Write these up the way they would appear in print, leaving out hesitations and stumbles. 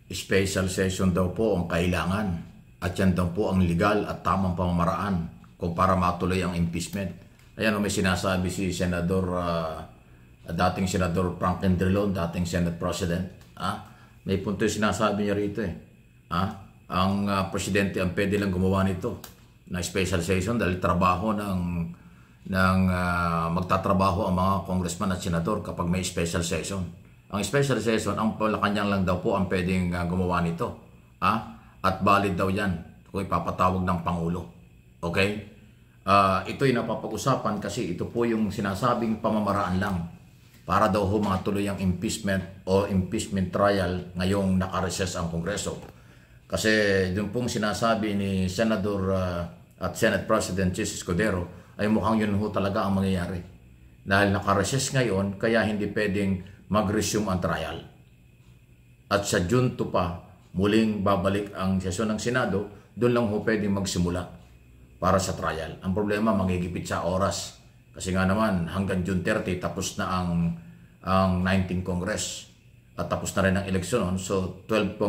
special session daw po ang kailangan at yan daw po ang legal at tamang pamamaraan kung para matuloy ang impeachment. Ayan may sinasabi si dating Senador Franklin Drilon, dating Senate President. May punto yung sinasabi niya rito ang presidente ang pwede lang gumawa nito na special session dahil trabaho ng magtatrabaho ang mga congressman at senador kapag may special session. Ang special session, ang Malacanang lang daw po ang pwedeng gumawa nito. At valid daw yan kung ipapatawag ng Pangulo. Okay? Ito'y napapag-usapan kasi ito po yung sinasabing pamamaraan lang para daw matuloy ang impeachment o impeachment trial ngayong nakareses ang Kongreso. Kasi yung pong sinasabi ni Senador at Senate President Jesus Escudero ay mukhang yun talaga ang mangyayari. Dahil nakareses ngayon, kaya hindi pwedeng mag-resume ang trial. At sa June 2 pa, muling babalik ang sesyon ng Senado, doon lang pwedeng magsimula para sa trial. Ang problema, magigipit sa oras. Kasi nga naman, hanggang June 30, tapos na ang 19th Congress. At tapos na rin ang eleksyon. So, 20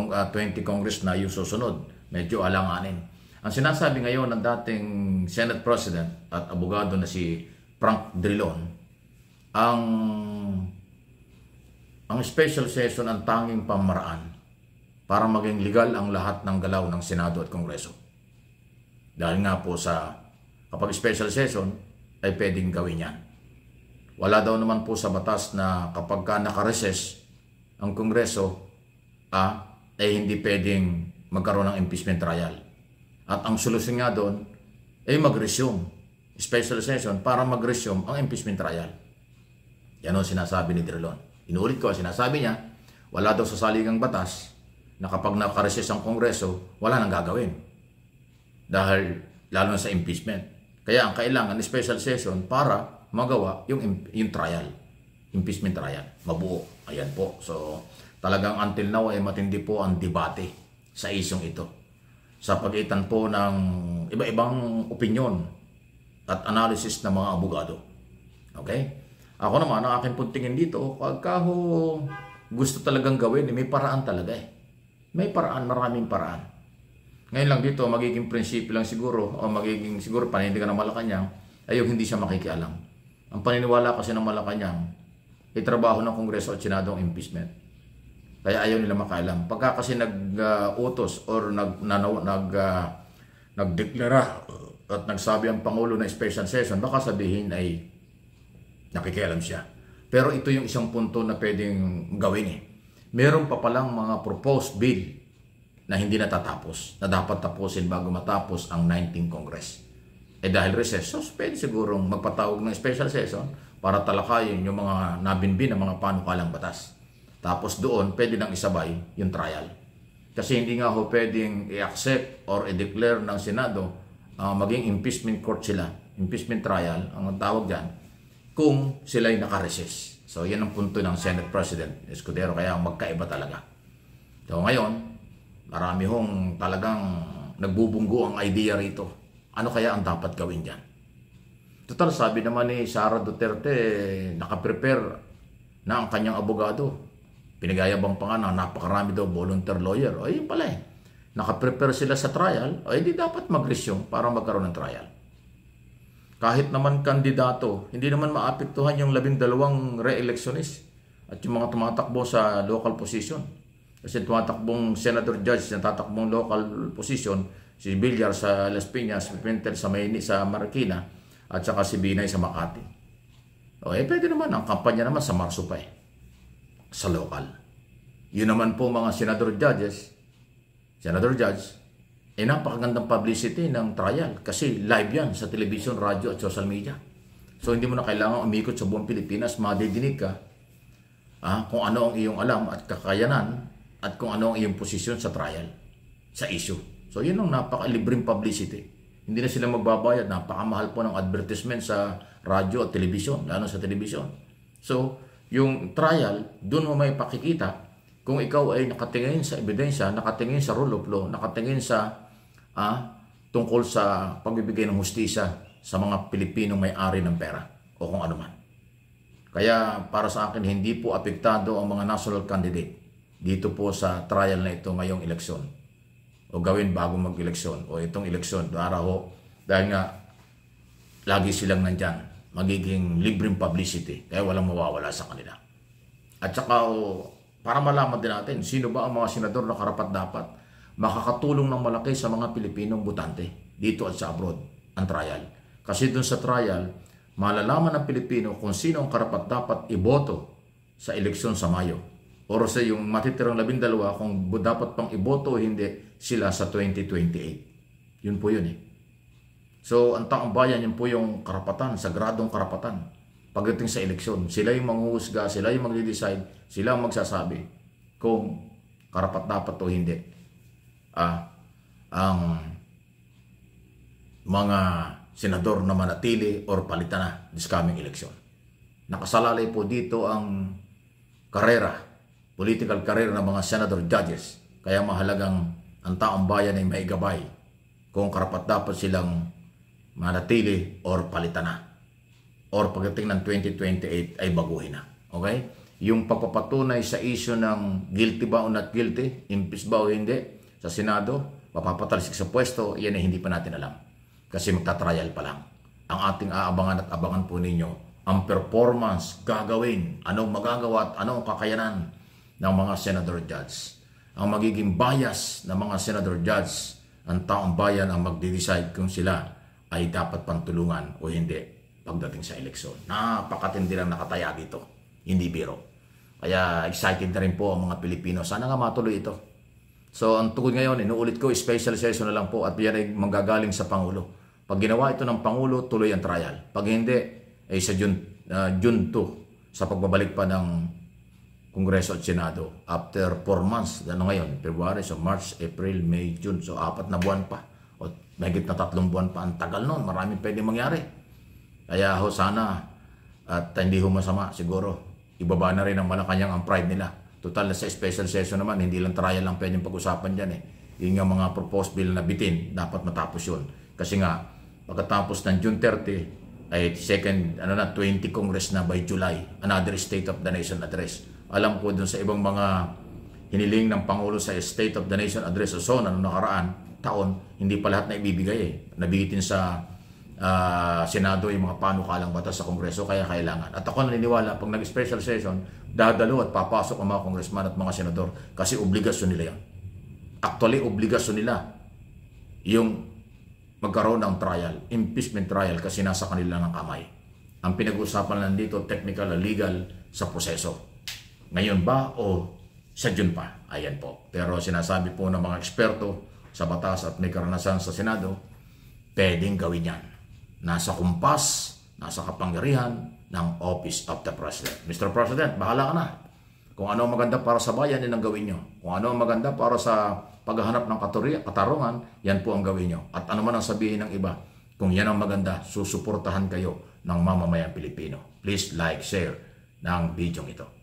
Congress na yung susunod. Medyo alanganin. Ang sinasabi ngayon ng dating Senate President at abogado na si Frank Drilon, ang special session ang tanging pamaraan para maging legal ang lahat ng galaw ng Senado at Kongreso. Dahil nga po kapag special session ay pwedeng gawin yan. Wala daw naman po sa batas na kapag nakareses ang Kongreso ay hindi pwedeng magkaroon ng impeachment trial. At ang solusyon nga doon ay mag-resume special session para mag-resume ang impeachment trial. Yan ang sinasabi ni Drilon. Inulit ko, sinasabi niya, wala daw sa saligang batas na kapag nakareses ang Kongreso, wala nang gagawin. Dahil lalo na sa impeachment. Kaya ang kailangan ni special session para magawa yung trial. Impeachment trial. Mabuo. Ayan po. So talagang until now ay matindi po ang debate sa isyong ito. Sa pagitan po ng iba-ibang opinyon at analysis ng mga abogado. Okay? Ako naman, ang aking puntingin dito, pagka gusto talagang gawin, may paraan talaga May paraan, maraming paraan. Ngayon lang dito, magiging prinsipyo lang siguro, o magiging siguro panindigan ng Malacanang, ay yung hindi siya makikialam. Ang paniniwala kasi ng Malacanang, trabaho ng Kongreso at Senado ang impeachment. Kaya ayaw nila makailam. Pagka kasi nag-utos or nagdeklara at nagsabi ang Pangulo na special session, baka sabihin ay nakikialam siya. Pero ito yung isang punto na pwedeng gawin Meron pa palang mga proposed bill na hindi natatapos, na dapat tapusin bago matapos ang 19th Congress. Dahil recess, so pwede sigurong magpatawag ng special session para talakayin yung mga nabinbin ng mga panukalang batas. Tapos doon, pwede nang isabay yung trial. Kasi hindi nga pwedeng i-accept or i-declare ng Senado maging impeachment court sila, impeachment trial, ang tawag dyan, kung sila'y nakareses. So, yan ang punto ng Senate President Escudero, kaya magkaiba talaga. So, ngayon, marami talagang nagbubunggo ang idea rito. Ano kaya ang dapat gawin dyan? Total, sabi naman ni Sara Duterte, nakaprepare na ang kanyang abogado. Pinagayabang pa nga na napakarami daw volunteer lawyer. O yun pala Nakaprepare sila sa trial, o hindi dapat mag-resume para magkaroon ng trial. Kahit naman kandidato, hindi naman maapektuhan yung 12 re-electionist at yung mga tumatakbo sa local position. Kasi tumatakbong Senator Judge na tatakbong local position, si Villar sa Las Piñas, si Pimentel sa Marikina, at saka si Binay sa Makati. O pwede naman, ang kampanya naman sa Marso pa sa local. Yun naman po mga Senador Judge, napakagandang publicity ng trial kasi live yan sa television, radyo at social media. So hindi mo na kailangan umikot sa buong Pilipinas, madidinig ka kung ano ang iyong alam at kakayanan at kung ano ang iyong posisyon sa trial, sa issue. So yun ang napakalibreng publicity. Hindi na sila magbabayad, napakamahal po ng advertisement sa radyo at television, lalo sa television. So yung trial, doon mo may pakikita kung ikaw ay nakatingin sa ebidensya, nakatingin sa rule of law, nakatingin sa tungkol sa pagbibigay ng hustisya sa mga Pilipinong may-ari ng pera o kung ano man. Kaya para sa akin, hindi po apektado ang mga national candidate dito po sa trial na ito ngayong eleksyon o gawin bago mag-eleksyon o itong eleksyon para ho dahil nga lagi silang nandyan, magiging libreng publicity kaya walang mawawala sa kanila. At saka para malaman din natin sino ba ang mga senador na karapat-dapat makakatulong ng malaki sa mga Pilipinong botante dito at sa abroad ang trial. Kasi dun sa trial, malalaman ng Pilipino kung sino ang karapat-dapat iboto sa eleksyon sa Mayo. O sa yung matitirang 12 kung dapat pang iboto o hindi sila sa 2028. Yun po yun eh. So, ang taong bayan, yun po yung karapatan, sagradong karapatan. Pagdating sa eleksyon, sila yung manghuhusga, sila yung magde-decide, sila ang magsasabi kung karapat-dapat o hindi. Ang mga senador na manatili or palitan na this coming election. Nakasalalay po dito ang political career ng mga senador judges. Kaya mahalagang ang taong bayan ay maigabay kung karapat-dapat silang manatili or palitan na. Or pagdating ng 2028 ay baguhin na. Okay? Yung pagpapatunay sa issue ng guilty ba o not guilty, impeach ba o hindi, sa Senado, mapapatalsik sa pwesto, yan ay hindi pa natin alam. Kasi magta-trial pa lang. Ang ating aabangan at abangan po ninyo, ang performance, gagawin, anong magagawa at anong kakayanan ng mga senador judge. Ang magiging bias ng mga senador judge, ang taong bayan ang magde-decide kung sila ay dapat pantulungan o hindi pagdating sa eleksyon. Napakatindi lang nakataya dito. Hindi biro. Kaya excited na rin po ang mga Pilipino. Sana nga matuloy ito. So ang tukod ngayon, inuulit ko, special session na lang po at yan ay manggagaling sa Pangulo. Pag ginawa ito ng Pangulo, tuloy ang trial. Pag hindi, ay sa June 2 sa pagbabalik pa ng Kongreso at Senado after 4 months. Ano ngayon? February, so March, April, May, June. So 4 na buwan pa. O mahigit na 3 buwan pa. Ang tagal nun. Maraming pwede mangyari. Kaya ho sana at hindi ho masama siguro. Ibaba na rin ang Malacanang ang pride nila. Total na sa special session naman, hindi lang trial lang pwedeng pag-usapan dyan eh. Yung mga proposed bill na bitin, dapat matapos yun. Kasi nga, pagkatapos ng June 30, ay 20 Congress na by July, another State of the Nation address. Alam ko dun sa ibang mga hiniling ng Pangulo sa State of the Nation address o SONA noong nakaraan taon, hindi pa lahat na ibibigay eh. Nabigitin sa Senado yung mga panukalang batas sa Kongreso, kaya kailangan. At ako naniniwala, pag nag-special session, dadalo at papasok ang mga congressman at mga senador kasi obligasyon nila yan. Actually, obligasyon nila yung magkaroon ng trial, impeachment trial kasi nasa kanila ng kamay. Ang pinag-uusapan lang dito, technical, legal, sa proseso. Ngayon ba o sa June pa? Ayan po. Pero sinasabi po ng mga eksperto sa batas at may karanasan sa Senado, pwedeng gawin yan. Nasa kumpas, nasa kapangyarihan ng Office of the President. Mr. President, bahala ka na. Kung ano ang maganda para sa bayan, yan ang gawin nyo. Kung ano ang maganda para sa paghahanap ng katarungan, yan po ang gawin nyo. At ano man ang sabihin ng iba, kung yan ang maganda, susuportahan kayo ng mamamayang Pilipino. Please like, share ng video ito.